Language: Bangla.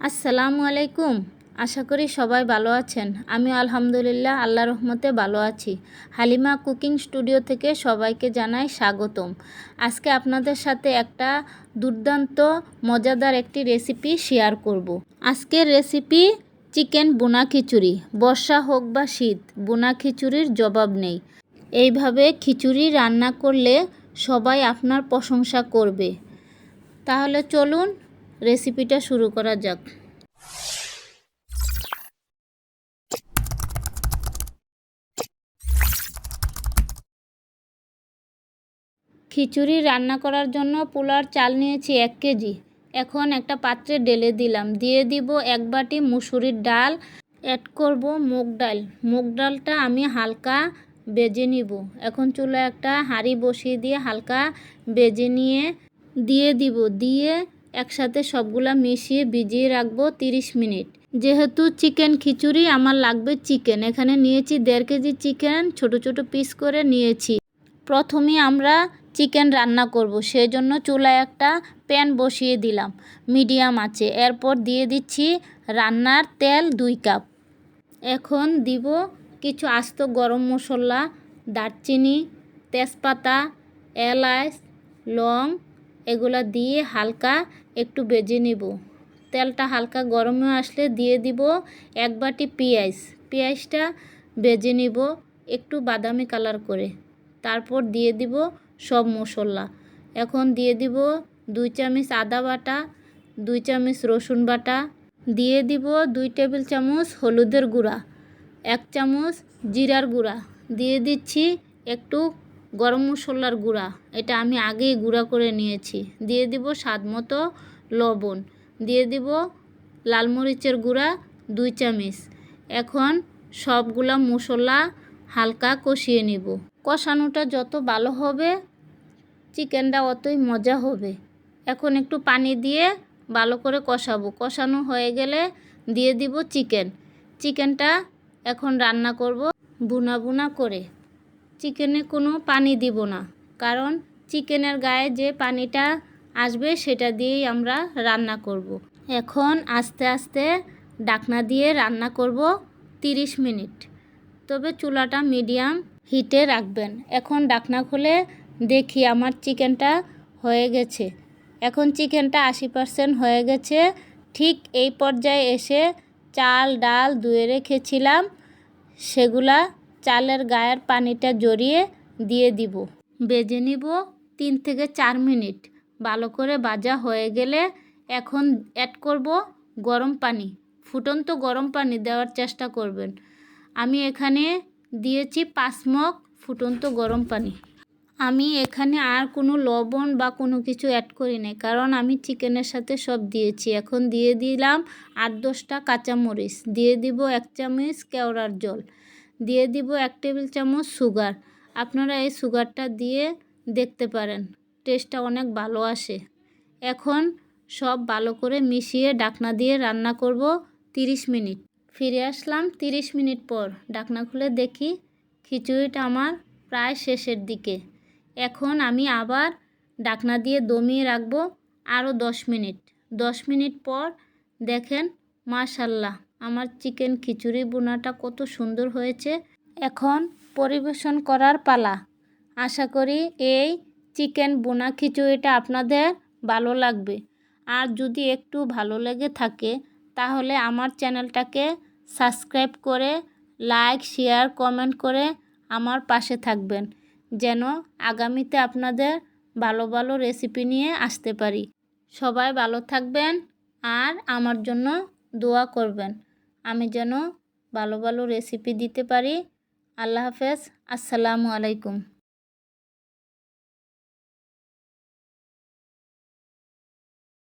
আসসালামু আলাইকুম। আশা করি সবাই ভালো আছেন। আমি আলহামদুলিল্লাহ আল্লাহর রহমতে ভালো আছি। হালিমা কুকিং স্টুডিও থেকে সবাইকে জানাই স্বাগতম। আজকে আপনাদের সাথে একটা দুর্দান্ত মজাদার একটি রেসিপি শেয়ার করব। আজকের রেসিপি চিকেন বোনা খিচুড়ি। বর্ষা হোক বা শীত, বোনা খিচুড়ির জবাব নেই। এইভাবে খিচুড়ি রান্না করলে সবাই আপনার প্রশংসা করবে। তাহলে চলুন রেসিপিটা শুরু করা যাক। খিচুড়ি রান্না করার জন্য পোলার চাল নিয়েছি 1 কেজি। এখন একটা পাত্রে ঢেলে দিলাম। দিয়ে দিব 1 বাটি মুসুরির ডাল। অ্যাড করব মুগ ডাল। মুগ ডালটা আমি হালকা ভেজে নিব। এখন চুলায় একটা হাঁড়ি বসিয়ে দিয়ে হালকা ভেজে নিয়ে দিয়ে একসাথে সবগুলা মিশিয়ে ভিজিয়ে রাখবো 30 মিনিট। যেহেতু চিকেন খিচুড়ি আমার লাগবে চিকেন, এখানে নিয়েছি 1.5 কেজি চিকেন, ছোট ছোট পিস করে নিয়েছি। প্রথমে আমরা চিকেন রান্না করব, সেজন্য চুলায় একটা প্যান বসিয়ে দিলাম মিডিয়াম আঁচে। এরপর দিয়ে দিচ্ছি রান্নার তেল 2 কাপ। এখন দিব কিছু আস্ত গরম মশলা, দারচিনি, তেজপাতা, এলাচ, লং, এগুলা দিয়ে হালকা একটু ভেজে নিব। তেলটা হালকা গরম হয়ে আসলে দিয়ে দিব 1 বাটি পেঁয়াজটা ভেজে নিব একটু বাদামি কালার করে। তারপর দিয়ে দিব সব মশলা। এখন দিয়ে দিব 2 চামচ আদা বাটা, 2 চামচ রসুন বাটা, দিয়ে দিব 2 টেবিল চামচ হলুদের গুঁড়া, 1 চামচ জিরার গুঁড়া, দিয়ে দিচ্ছি একটু গরম মশলার গুঁড়া, এটা আমি আগেই গুঁড়া করে নিয়েছি। দিয়ে দিব স্বাদ মতো লবণ, দিয়ে দিব লাল মরিচের গুঁড়া 2 চামচ। এখন সবগুলা মশলা হালকা কষিয়ে নিব। কষানোটা যত ভালো হবে চিকেনটা অতই মজা হবে। এখন একটু পানি দিয়ে ভালো করে কষাবো। কষানো হয়ে গেলে দিয়ে দিব চিকেনটা এখন রান্না করব বুনা বুনা করে। চিকেনে কোনো পানি দিব না, কারণ চিকেনের গায়ে যে পানিটা আসবে সেটা দিয়েই আমরা রান্না করব। এখন আস্তে আস্তে ঢাকনা দিয়ে রান্না করব 30 মিনিট। তবে চুলাটা মিডিয়াম হিটে রাখবেন। এখন ঢাকনা খুলে দেখি আমার চিকেনটা হয়ে গেছে। এখন চিকেনটা 80% হয়ে গেছে। ঠিক এই পর্যায়ে এসে চাল ডাল ধুয়ে রেখেছিলাম, সেগুলা চালের গায়ের পানিটা জড়িয়ে দিয়ে দিব। ভেজে নিব 3 থেকে 4 মিনিট। ভালো করে ভাজা হয়ে গেলে এখন অ্যাড করব গরম পানি। ফুটন্ত গরম পানি দেওয়ার চেষ্টা করবেন। আমি এখানে দিয়েছি 5 মগ ফুটন্ত গরম পানি। আমি এখানে আর কোনো লবণ বা কোনো কিছু অ্যাড করি নাই, কারণ আমি চিকেনের সাথে সব দিয়েছি। এখন দিয়ে দিলাম 8-10টা কাঁচামরিচ, দিয়ে দিব 1 চামচ কেওড়ার জল, দিয়ে দিব 1 টেবিল চামচ সুগার। আপনারা এই সুগারটা দিয়ে দেখতে পারেন, টেস্টটা অনেক ভালো আসে। এখন সব ভালো করে মিশিয়ে ঢাকনা দিয়ে রান্না করব 30 মিনিট। ফিরে আসলাম 30 মিনিট পর। ঢাকনা খুলে দেখি খিচুড়িটা আমার প্রায় শেষের দিকে। এখন আমি আবার ঢাকনা দিয়ে দমিয়ে রাখবো আরও 10 মিনিট। 10 মিনিট পর দেখেন মাশাল্লাহ আমার চিকেন খিচুড়ি বোনাটা কত সুন্দর হয়েছে। এখন পরিবেশন করার পালা। আশা করি এই চিকেন বোনা খিচুড়িটা আপনাদের ভালো লাগবে। আর যদি একটু ভালো লেগে থাকে তাহলে আমার চ্যানেলটাকে সাবস্ক্রাইব করে লাইক শেয়ার কমেন্ট করে আমার পাশে থাকবেন, যেন আগামীতে আপনাদের ভালো ভালো রেসিপি নিয়ে আসতে পারি। সবাই ভালো থাকবেন আর আমার জন্য দোয়া করবেন, আমি যেন ভালো ভালো রেসিপি দিতে পারি। আল্লাহ হাফেজ। আসসালামু আলাইকুম।